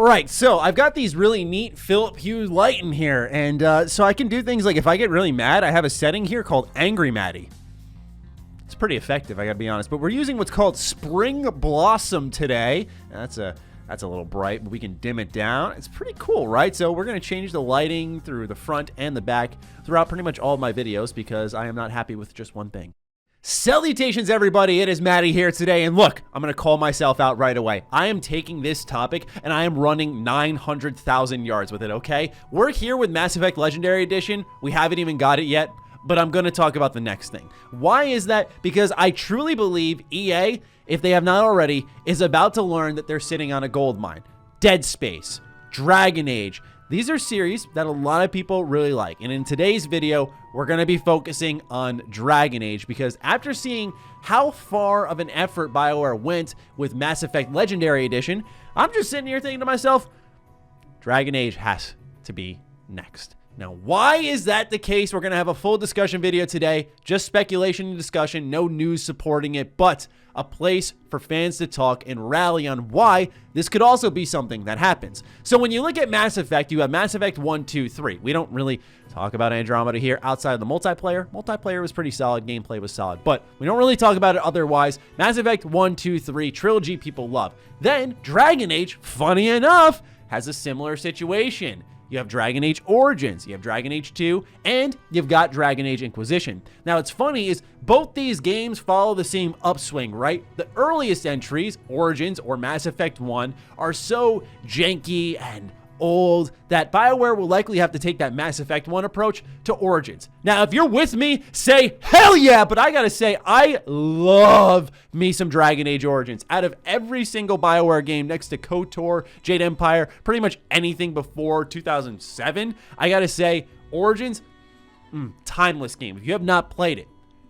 right, so I've got these really neat Philip Hue light in here, and so I can do things like if I get really mad, I have a setting here called Angry Matty. It's pretty effective, I gotta be honest, but we're using what's called Spring Blossom today. That's a little bright, but we can dim it down. It's pretty cool, right? So we're gonna change the lighting through the front and the back throughout pretty much all of my videos because I am not happy with just one thing. Salutations, everybody. It is Matty here today, and look, I'm going to call myself out right away. I am taking this topic, and I am running 900,000 yards with it, okay? We're here with Mass Effect Legendary Edition. We haven't even got it yet, but I'm going to talk about the next thing. Why is that? Because I truly believe EA, if they have not already, is about to learn that they're sitting on a gold mine. Dead Space, Dragon Age. These are series that a lot of people really like. And in today's video, we're going to be focusing on Dragon Age because after seeing how far of an effort BioWare went with Mass Effect Legendary Edition, I'm just sitting here thinking to myself, Dragon Age has to be next. Now, why is that the case? We're going to have a full discussion video today. Just speculation and discussion, no news supporting it, but a place for fans to talk and rally on why this could also be something that happens. So when you look at Mass Effect, you have Mass Effect 1, 2, 3. We don't really talk about Andromeda here outside of the multiplayer. Multiplayer was pretty solid. Gameplay was solid, but we don't really talk about it otherwise. Mass Effect 1, 2, 3, trilogy people love. Then Dragon Age, funny enough, has a similar situation. You have Dragon Age Origins, you have Dragon Age 2, and you've got Dragon Age Inquisition. Now, what's funny is both these games follow the same upswing, right? The earliest entries, Origins or Mass Effect 1, are so janky and old that BioWare will likely have to take that Mass Effect 1 approach to Origins. Now, if you're with me, say hell yeah, but I gotta say, I love me some Dragon Age Origins. Out of every single BioWare game next to KOTOR, Jade Empire, pretty much anything before 2007, I gotta say, Origins, timeless game. If you have not played it,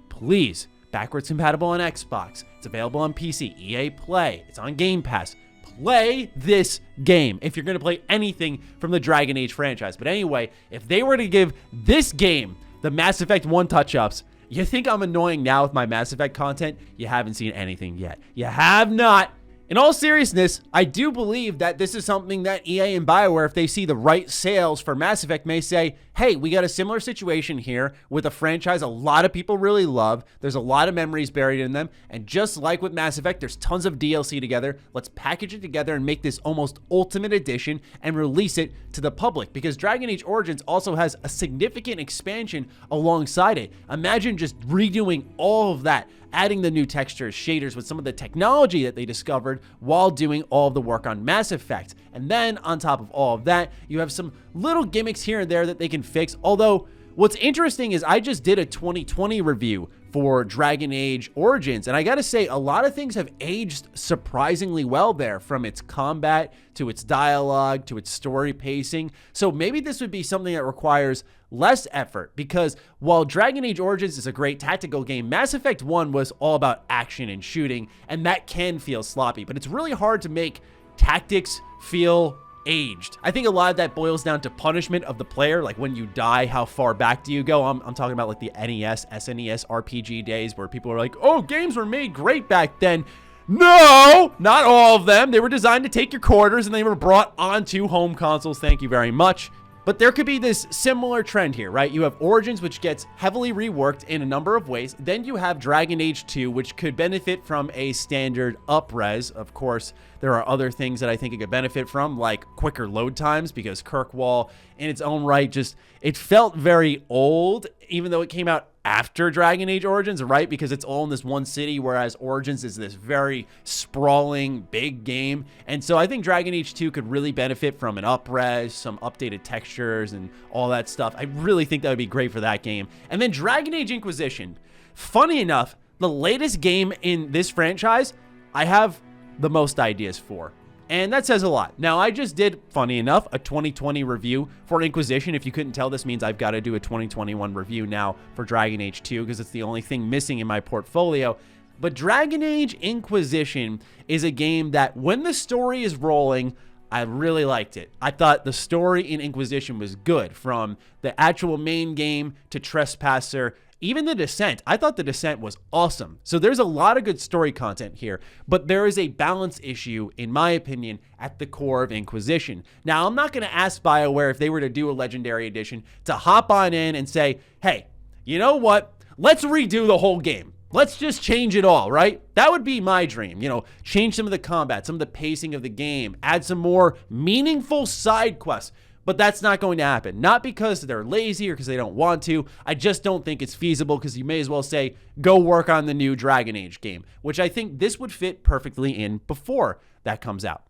please, backwards compatible on Xbox. It's available on PC, EA Play, it's on Game Pass. Play this game if you're going to play anything from the Dragon Age franchise. But anyway, if they were to give this game the Mass Effect 1 touch-ups, you think I'm annoying now with my Mass Effect content? You haven't seen anything yet. You have not. In all seriousness, I do believe that this is something that EA and BioWare, if they see the right sales for Mass Effect, may say, hey, we got a similar situation here with a franchise a lot of people really love. There's a lot of memories buried in them. And just like with Mass Effect, there's tons of DLC together. Let's package it together and make this almost ultimate edition and release it to the public. Because Dragon Age Origins also has a significant expansion alongside it. Imagine just redoing all of that, adding the new textures, shaders with some of the technology that they discovered while doing all of the work on Mass Effect. And then on top of all of that, you have some little gimmicks here and there that they can fix. Although what's interesting is I just did a 2020 review for Dragon Age Origins, and I gotta say, a lot of things have aged surprisingly well there, from its combat to its dialogue to its story pacing. So maybe this would be something that requires less effort, because while Dragon Age Origins is a great tactical game, Mass Effect 1 was all about action and shooting, and that can feel sloppy, but it's really hard to make tactics feel aged. I think a lot of that boils down to punishment of the player. Like when you die, how far back do you go? I'm talking about like the NES, SNES RPG days where people are like, oh, games were made great back then. No, not all of them. They were designed to take your quarters and they were brought onto home consoles. Thank you very much. But there could be this similar trend here, right? You have Origins, which gets heavily reworked in a number of ways. Then you have Dragon Age 2, which could benefit from a standard up-res. Of course, there are other things that I think it could benefit from, like quicker load times, because Kirkwall, in its own right, it felt very old, even though it came out after Dragon Age Origins, right? Because it's all in this one city, whereas Origins is this very sprawling, big game. And so I think Dragon Age 2 could really benefit from an up-res, some updated textures, and all that stuff. I really think that would be great for that game. And then Dragon Age Inquisition. Funny enough, the latest game in this franchise, I have the most ideas for. And that says a lot. Now, I just did, funny enough, a 2020 review for Inquisition. If you couldn't tell, this means I've got to do a 2021 review now for Dragon Age 2 because it's the only thing missing in my portfolio. But Dragon Age Inquisition is a game that when the story is rolling, I really liked it. I thought the story in Inquisition was good, from the actual main game to Trespasser. Even The Descent, I thought The Descent was awesome. So there's a lot of good story content here, but there is a balance issue, in my opinion, at the core of Inquisition. Now, I'm not going to ask BioWare, if they were to do a Legendary Edition, to hop on in and say, hey, you know what? Let's redo the whole game. Let's just change it all, right? That would be my dream. Change some of the combat, some of the pacing of the game, add some more meaningful side quests. But that's not going to happen. Not because they're lazy or because they don't want to. I just don't think it's feasible, because you may as well say, go work on the new Dragon Age game, which I think this would fit perfectly in before that comes out.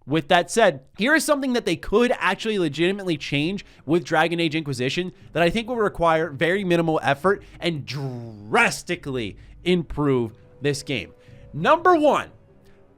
With that said, here is something that they could actually legitimately change with Dragon Age Inquisition that I think will require very minimal effort and drastically improve this game. Number one,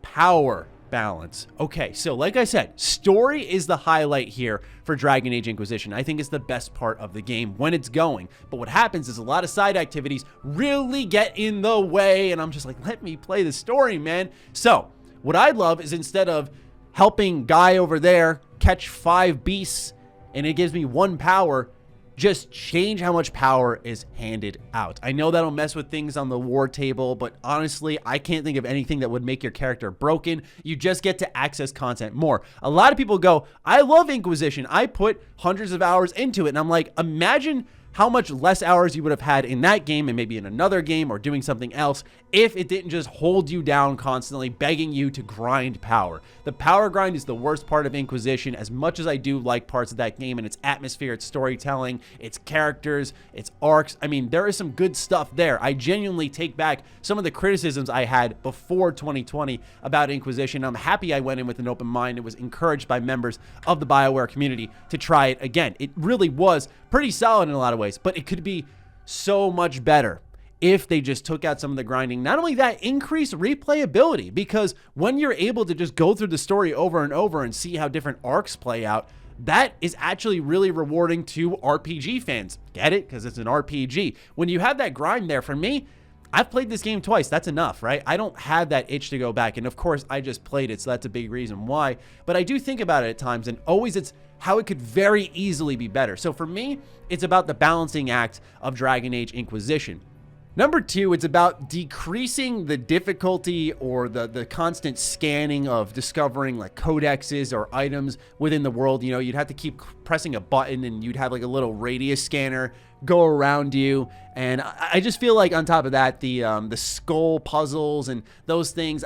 power balance. Okay, so like I said, story is the highlight here for Dragon Age Inquisition. I think it's the best part of the game when it's going. But what happens is a lot of side activities really get in the way, and I'm just like, let me play the story, man. So what I love is, instead of helping guy over there catch 5 beasts and it gives me 1 power, just change how much power is handed out. I know that'll mess with things on the war table, but honestly, I can't think of anything that would make your character broken. You just get to access content more. A lot of people go, I love Inquisition. I put hundreds of hours into it. And I'm like, imagine how much less hours you would have had in that game and maybe in another game or doing something else if it didn't just hold you down constantly, begging you to grind power. The power grind is the worst part of Inquisition, as much as I do like parts of that game and its atmosphere, its storytelling, its characters, its arcs. I mean, there is some good stuff there. I genuinely take back some of the criticisms I had before 2020 about Inquisition. I'm happy I went in with an open mind and was encouraged by members of the BioWare community to try it again. It really was pretty solid in a lot of ways, but it could be so much better if they just took out some of the grinding. Not only that, increase replayability, because when you're able to just go through the story over and over and see how different arcs play out, that is actually really rewarding to RPG fans. Get it? Because it's an RPG. When you have that grind there, for me, I've played this game twice. That's enough, right? I don't have that itch to go back. And of course, I just played it, so that's a big reason why. But I do think about it at times, and always it's how it could very easily be better. So for me, it's about the balancing act of Dragon Age Inquisition. Number 2, it's about decreasing the difficulty or the constant scanning of discovering like codexes or items within the world. You'd have to keep pressing a button and you'd have like a little radius scanner go around you. And I just feel like on top of that, the skull puzzles and those things,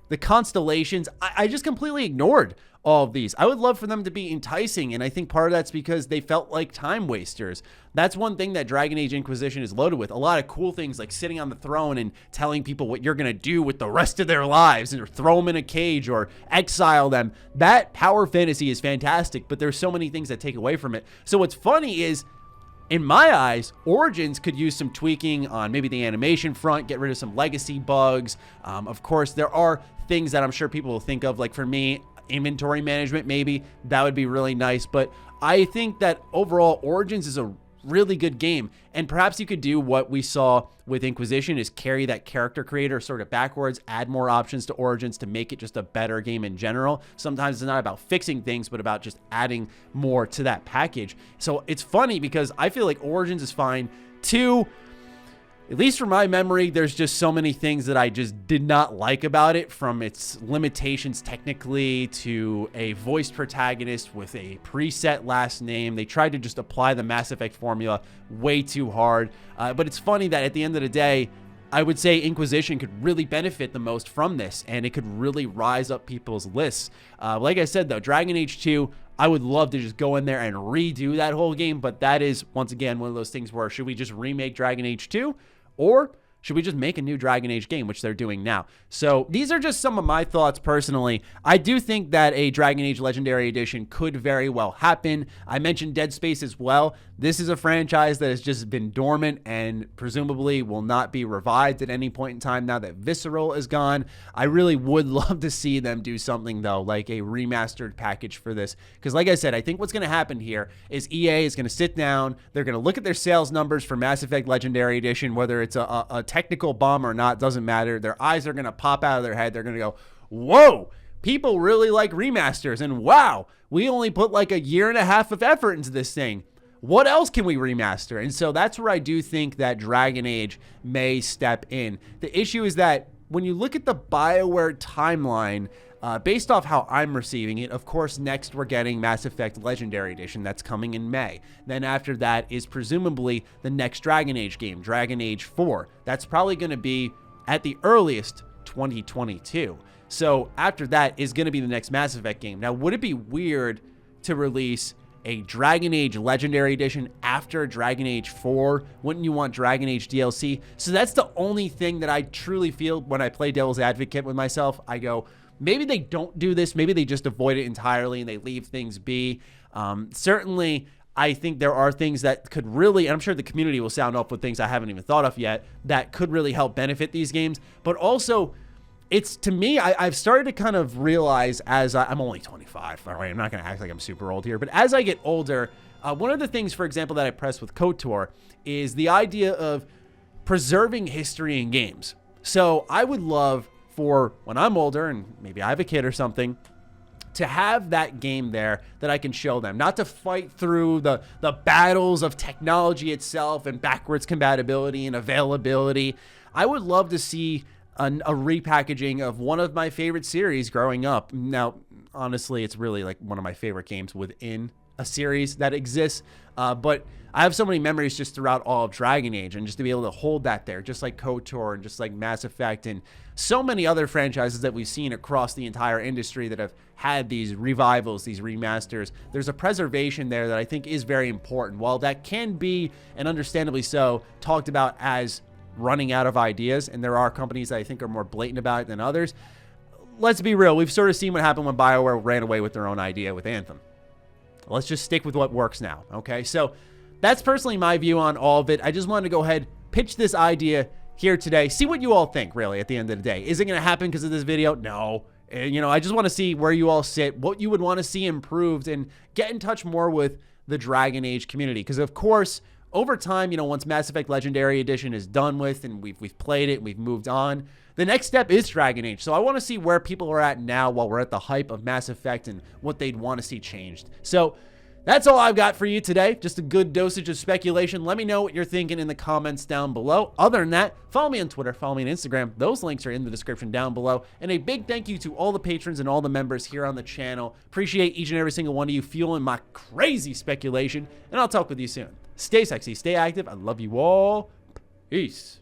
the constellations, I just completely ignored all of these. I would love for them to be enticing, and I think part of that's because they felt like time wasters. That's one thing that Dragon Age Inquisition is loaded with. A lot of cool things like sitting on the throne and telling people what you're going to do with the rest of their lives, and throw them in a cage or exile them. That power fantasy is fantastic, but there's so many things that take away from it. So what's funny is, in my eyes, Origins could use some tweaking on maybe the animation front, get rid of some legacy bugs. Of course, there are things that I'm sure people will think of, like for me, inventory management, maybe that would be really nice. But I think that overall Origins is a really good game, and perhaps you could do what we saw with Inquisition, is carry that character creator sort of backwards, add more options to Origins to make it just a better game in general. Sometimes it's not about fixing things, but about just adding more to that package. So it's funny because I feel like Origins is fine too. At least from my memory, there's just so many things that I just did not like about it, from its limitations technically to a voiced protagonist with a preset last name. They tried to just apply the Mass Effect formula way too hard. But it's funny that at the end of the day, I would say Inquisition could really benefit the most from this, and it could really rise up people's lists. Like I said, though, Dragon Age 2, I would love to just go in there and redo that whole game, but that is, once again, one of those things where, should we just remake Dragon Age 2? Or should we just make a new Dragon Age game, which they're doing now? So these are just some of my thoughts personally. I do think that a Dragon Age Legendary Edition could very well happen. I mentioned Dead Space as well. This is a franchise that has just been dormant and presumably will not be revived at any point in time now that Visceral is gone. I really would love to see them do something, though, like a remastered package for this. Because like I said, I think what's going to happen here is EA is going to sit down. They're going to look at their sales numbers for Mass Effect Legendary Edition, whether it's a technical bomb or not, doesn't matter. Their eyes are going to pop out of their head. They're going to go, whoa, people really like remasters. And wow, we only put like a year and a half of effort into this thing. what else can we remaster? And so that's where I do think that Dragon Age may step in. The issue is that when you look at the BioWare timeline, based off how I'm receiving it, of course, next we're getting Mass Effect Legendary Edition. That's coming in May. Then after that is presumably the next Dragon Age game, Dragon Age 4. That's probably going to be, at the earliest, 2022. So after that is going to be the next Mass Effect game. Now, would it be weird to release a Dragon Age Legendary Edition after Dragon Age 4? Wouldn't you want Dragon Age DLC? So that's the only thing that I truly feel when I play devil's advocate with myself. I go, maybe they don't do this. Maybe they just avoid it entirely and they leave things be. Certainly, I think there are things that could really, and I'm sure the community will sound off with things I haven't even thought of yet, that could really help benefit these games. But also, it's, to me, I've started to kind of realize as I'm only 25, all right? I'm not going to act like I'm super old here. But as I get older, one of the things, for example, that I press with KOTOR is the idea of preserving history in games. So I would love for when I'm older, and maybe I have a kid or something, to have that game there that I can show them. Not to fight through the battles of technology itself and backwards compatibility and availability. I would love to see a repackaging of one of my favorite series growing up. Now, honestly, it's really like one of my favorite games within a series that exists. But I have so many memories just throughout all of Dragon Age, and just to be able to hold that there, just like KOTOR and just like Mass Effect and so many other franchises that we've seen across the entire industry that have had these revivals, these remasters. There's a preservation there that I think is very important. While that can be, and understandably so, talked about as running out of ideas, and there are companies that I think are more blatant about it than others, let's be real. We've sort of seen what happened when BioWare ran away with their own idea with Anthem. Let's just stick with what works now, okay? So that's personally my view on all of it. I just wanted to go ahead, pitch this idea here today, see what you all think, really, at the end of the day. Is it going to happen because of this video? No. And, you know, I just want to see where you all sit, what you would want to see improved, and get in touch more with the Dragon Age community. Because, of course, over time, you know, once Mass Effect Legendary Edition is done with and we've played it and we've moved on, the next step is Dragon Age. So I want to see where people are at now while we're at the hype of Mass Effect and what they'd want to see changed. So that's all I've got for you today. Just a good dosage of speculation. Let me know what you're thinking in the comments down below. Other than that, follow me on Twitter, follow me on Instagram. Those links are in the description down below. And a big thank you to all the patrons and all the members here on the channel. Appreciate each and every single one of you fueling my crazy speculation. And I'll talk with you soon. Stay sexy, stay active. I love you all. Peace.